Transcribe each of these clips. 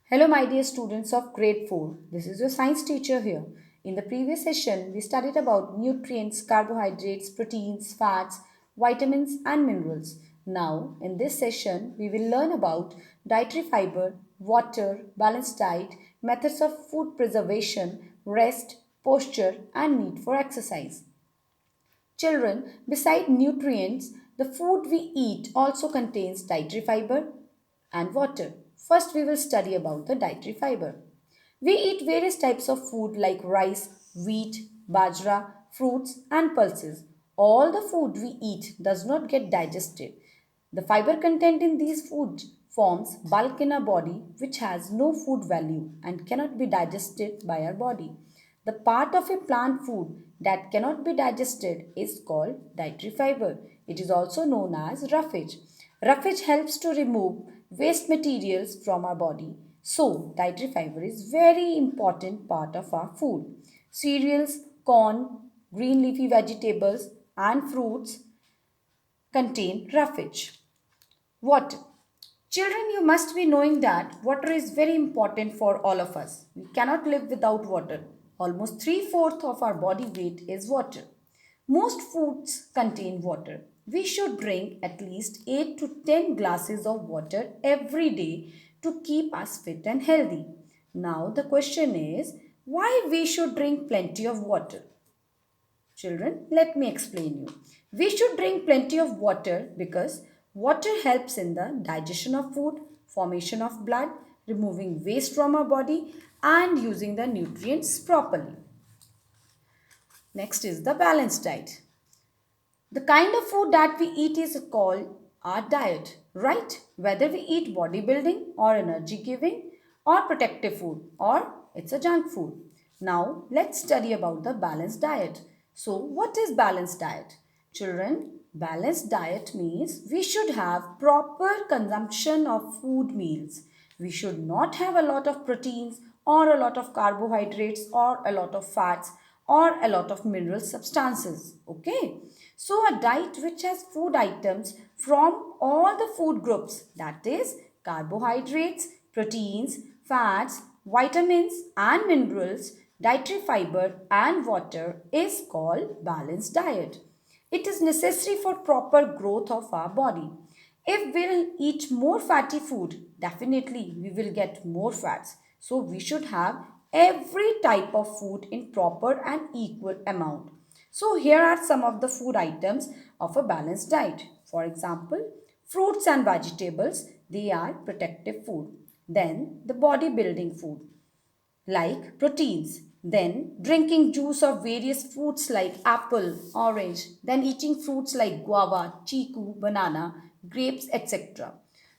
Hello, my dear students of grade 4. This is your science teacher here. In the previous session, we studied about nutrients, carbohydrates, proteins, fats, vitamins, and minerals. Now, in this session, we will learn about dietary fiber, water, balanced diet, methods of food preservation, rest, posture, and need for exercise. Children, beside nutrients, the food we eat also contains dietary fiber and water. First, we will study about the dietary fiber. We eat various types of food like rice, wheat, bajra, fruits, and pulses. All the food we eat does not get digested. The fiber content in these food forms bulk in our body which has no food value and cannot be digested by our body. The part of a plant food that cannot be digested is called dietary fiber. It is also known as roughage. Roughage helps to remove waste materials from our body. So, dietary fiber is very important part of our food. Cereals, corn, green leafy vegetables and fruits contain roughage. Water. Children, you must be knowing that water is very important for all of us. We cannot live without water. Almost three-fourths of our body weight is water. Most foods contain water. We should drink at least 8 to 10 glasses of water every day to keep us fit and healthy. Now the question is, why we should drink plenty of water? Children, let me explain you. We should drink plenty of water because water helps in the digestion of food, formation of blood, removing waste from our body and using the nutrients properly. Next is the balanced diet. The kind of food that we eat is called our diet, right? Whether we eat bodybuilding or energy giving or protective food or it's a junk food. Now let's study about the balanced diet. So what is balanced diet? Children, balanced diet means we should have proper consumption of food meals. We should not have a lot of proteins or a lot of carbohydrates or a lot of fats or a lot of mineral substances. Okay. So a diet which has food items from all the food groups, that is carbohydrates, proteins, fats, vitamins and minerals, dietary fiber and water is called balanced diet. It is necessary for proper growth of our body. If we'll eat more fatty food, definitely we will get more fats. So we should have every type of food in proper and equal amount. So here are some of the food items of a balanced diet. For example, fruits and vegetables, they are protective food. Then the bodybuilding food like proteins, then drinking juice of various fruits like apple, orange, then eating fruits like guava, chiku, banana, grapes, etc.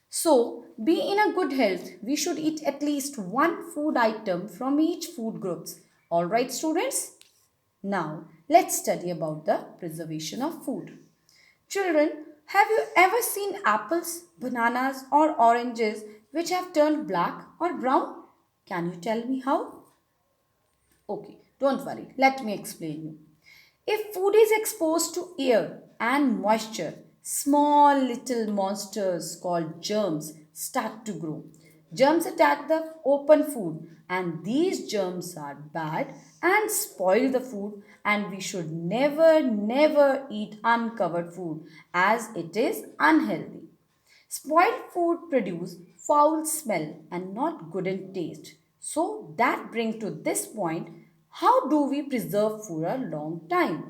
So, be in a good health, we should eat at least one food item from each food groups. Alright students? Now, let's study about the preservation of food. Children, have you ever seen apples, bananas or oranges which have turned black or brown? Can you tell me how? Okay, don't worry. Let me explain you. If food is exposed to air and moisture, small little monsters called germs start to grow. Germs attack the open food and these germs are bad and spoil the food, and we should never eat uncovered food as it is unhealthy. Spoiled food produce foul smell and not good in taste. So that brings to this point, how do we preserve for a long time?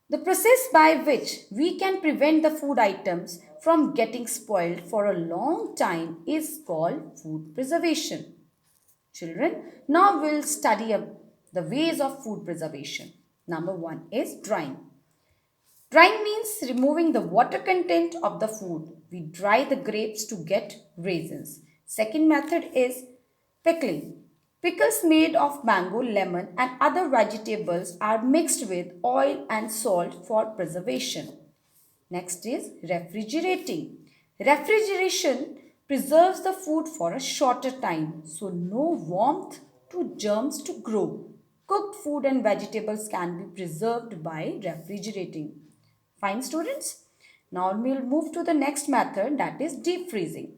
The process by which we can prevent the food items from getting spoiled for a long time is called food preservation. Children, now we'll study the ways of food preservation. Number one is drying. Drying means removing the water content of the food. We dry the grapes to get raisins. Second method is pickling. Pickles made of mango, lemon and other vegetables are mixed with oil and salt for preservation. Next is refrigerating. Refrigeration preserves the food for a shorter time, so no warmth to germs to grow. Cooked food and vegetables can be preserved by refrigerating. Fine students? Now we'll move to the next method, that is deep freezing.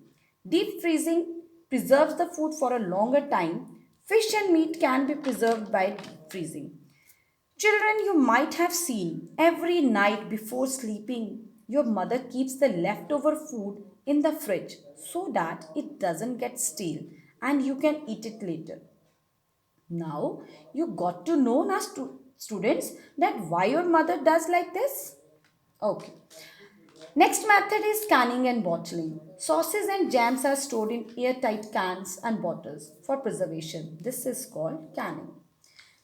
Deep freezing preserves the food for a longer time. Fish and meat can be preserved by freezing. Children, you might have seen every night before sleeping, your mother keeps the leftover food in the fridge so that it doesn't get stale and you can eat it later. Now, you got to know now, students, that why your mother does like this? Okay. Next method is canning and bottling. Sauces and jams are stored in airtight cans and bottles for preservation. This is called canning.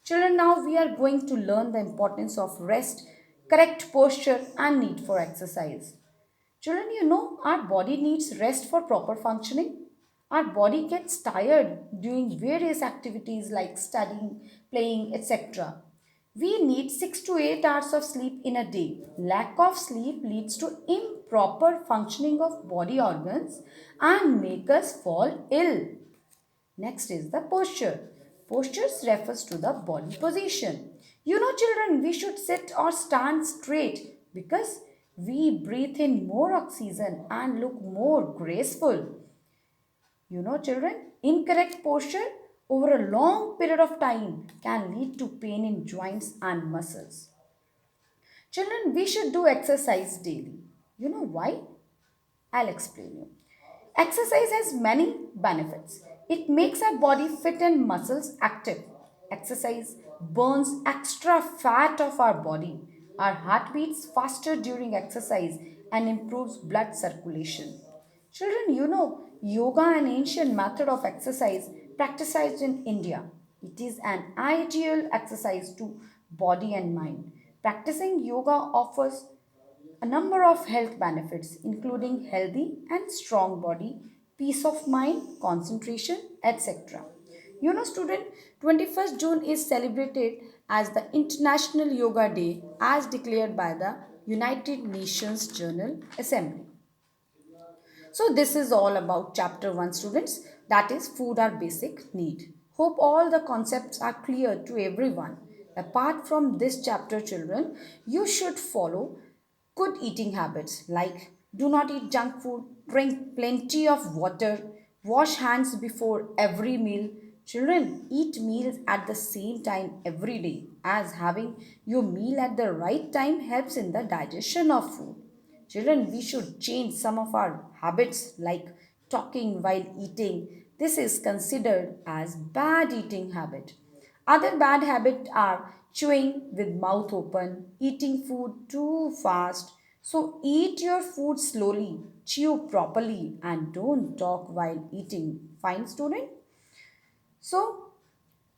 Children, now we are going to learn the importance of rest, correct posture, and need for exercise. Children, our body needs rest for proper functioning. Our body gets tired doing various activities like studying, playing, etc. We need 6 to 8 hours of sleep in a day. Lack of sleep leads to improper functioning of body organs and make us fall ill. Next is the posture. Postures refers to the body position. Children, we should sit or stand straight because we breathe in more oxygen and look more graceful. Children, incorrect posture over a long period of time can lead to pain in joints and muscles. Children, we should do exercise daily. You know why? I'll explain you. Exercise has many benefits. It makes our body fit and muscles active. Exercise burns extra fat of our body. Our heart beats faster during exercise and improves blood circulation. Children, yoga an ancient method of exercise practiced in India. It is an ideal exercise to body and mind. Practicing yoga offers a number of health benefits, including healthy and strong body, peace of mind, concentration, etc. Student, 21st June is celebrated as the International Yoga Day as declared by the United Nations General Assembly. So this is all about chapter 1, students, that is food are basic need. Hope all the concepts are clear to everyone. Apart from this chapter, children, you should follow good eating habits like do not eat junk food, drink plenty of water, wash hands before every meal. Children, eat meals at the same time every day, as having your meal at the right time helps in the digestion of food. Children, we should change some of our habits like talking while eating. This is considered as bad eating habit. Other bad habits are chewing with mouth open, eating food too fast. So eat your food slowly, chew properly and don't talk while eating. Fine, student? So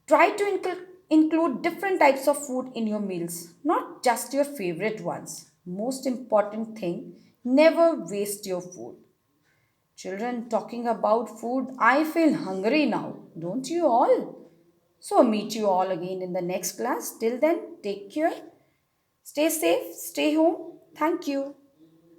try to include different types of food in your meals, not just your favorite ones. Most important thing, never waste your food. Children, talking about food, I feel hungry now. Don't you all? So, meet you all again in the next class. Till then, take care. Stay safe. Stay home. Thank you.